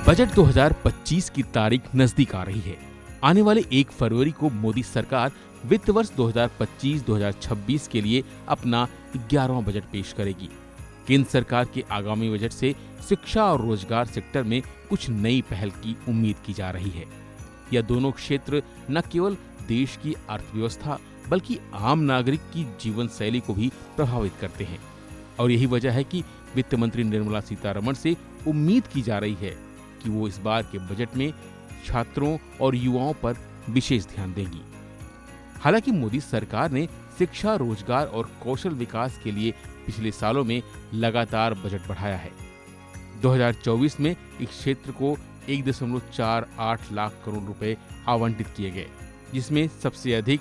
Budget 2025 की तारीख नजदीक आ रही है। आने वाले 1 फरवरी को मोदी सरकार वित्त वर्ष 2025-2026 के लिए अपना 11वां बजट पेश करेगी। केंद्र सरकार के आगामी बजट से शिक्षा और रोजगार सेक्टर में कुछ नई पहल की उम्मीद की जा रही है। यह दोनों क्षेत्र न केवल देश की अर्थव्यवस्था बल्कि आम नागरिक की जीवन शैली को भी प्रभावित करते हैं और यही वजह है कि वित्त मंत्री निर्मला सीतारमण से उम्मीद की जा रही है कि वो इस बार के बजट में छात्रों और युवाओं पर विशेष ध्यान देंगी। हालांकि मोदी सरकार ने शिक्षा, रोजगार और कौशल विकास के लिए पिछले सालों में लगातार बजट बढ़ाया है। 2024 में इस क्षेत्र को 1.48 लाख करोड़ रुपए आवंटित किए गए, जिसमें सबसे अधिक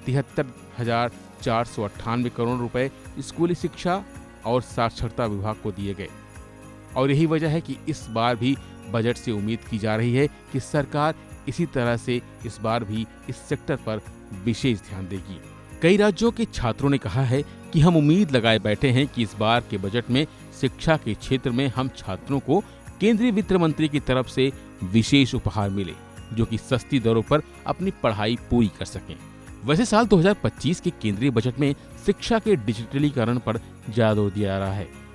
73,498 करोड़ रुपए स्कूली शिक्षा और साक्षरता विभाग को दिए गए। और यही वजह है कि इस बार भी बजट से उम्मीद की जा रही है कि सरकार इसी तरह से इस बार भी इस सेक्टर पर विशेष ध्यान देगी। कई राज्यों के छात्रों ने कहा है कि हम उम्मीद लगाए बैठे हैं कि इस बार के बजट में शिक्षा के क्षेत्र में हम छात्रों को केंद्रीय वित्त मंत्री की तरफ से विशेष उपहार मिले, जो कि सस्ती दरों पर अपनी पढ़ाई पूरी कर सकें। वैसे साल 2025 के केंद्रीय बजट में शिक्षा के डिजिटलीकरण पर ज्यादा जोर दिया जा रहा है।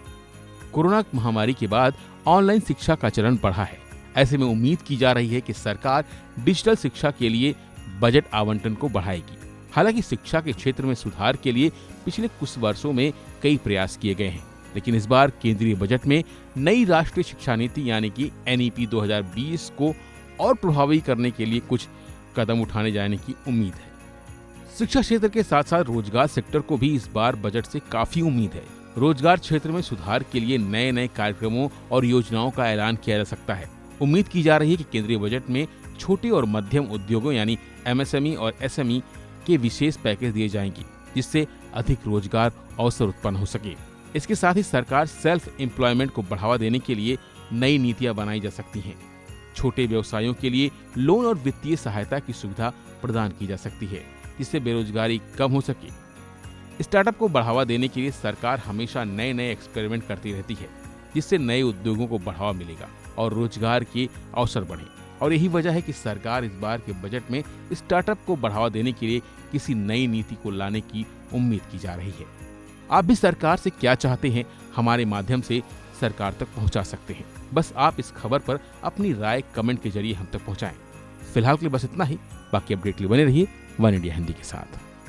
कोरोना महामारी के बाद ऑनलाइन शिक्षा का चलन बढ़ा है। ऐसे में उम्मीद की जा रही है कि सरकार डिजिटल शिक्षा के लिए बजट आवंटन को बढ़ाएगी। हालांकि शिक्षा के क्षेत्र में सुधार के लिए पिछले कुछ वर्षों में कई प्रयास किए गए हैं, लेकिन इस बार केंद्रीय बजट में नई राष्ट्रीय शिक्षा नीति यानी कि NEP 2020 को और प्रभावी करने के लिए कुछ कदम उठाने जाने की उम्मीद है। शिक्षा क्षेत्र के साथ साथ रोजगार सेक्टर को भी इस बार बजट से काफी उम्मीद है। रोजगार क्षेत्र में सुधार के लिए नए नए कार्यक्रमों और योजनाओं का ऐलान किया जा सकता है। उम्मीद की जा रही है कि केंद्रीय बजट में छोटे और मध्यम उद्योगों यानी MSME और SME के विशेष पैकेज दिए जाएंगे, जिससे अधिक रोजगार अवसर उत्पन्न हो सके। इसके साथ ही सरकार सेल्फ एम्प्लॉयमेंट को बढ़ावा देने के लिए नई नीतियां बनाई जा सकती हैं। छोटे व्यवसायों के लिए लोन और वित्तीय सहायता की सुविधा प्रदान की जा सकती है, जिससे बेरोजगारी कम हो सके। स्टार्टअप को बढ़ावा देने के लिए सरकार हमेशा नए नए एक्सपेरिमेंट करती रहती है, जिससे नए उद्योगों को बढ़ावा मिलेगा और रोजगार के अवसर बढ़े। और यही वजह है कि सरकार इस बार के बजट में स्टार्टअप को बढ़ावा देने के लिए किसी नई नीति को लाने की उम्मीद की जा रही है। आप भी सरकार से क्या चाहते हैं, हमारे माध्यम से सरकार तक पहुंचा सकते हैं। बस आप इस खबर पर अपनी राय कमेंट के जरिए हम तक पहुंचाएं। फिलहाल के लिए बस इतना ही। बाकी अपडेट के लिए बने रहिए वन इंडिया हिंदी के साथ।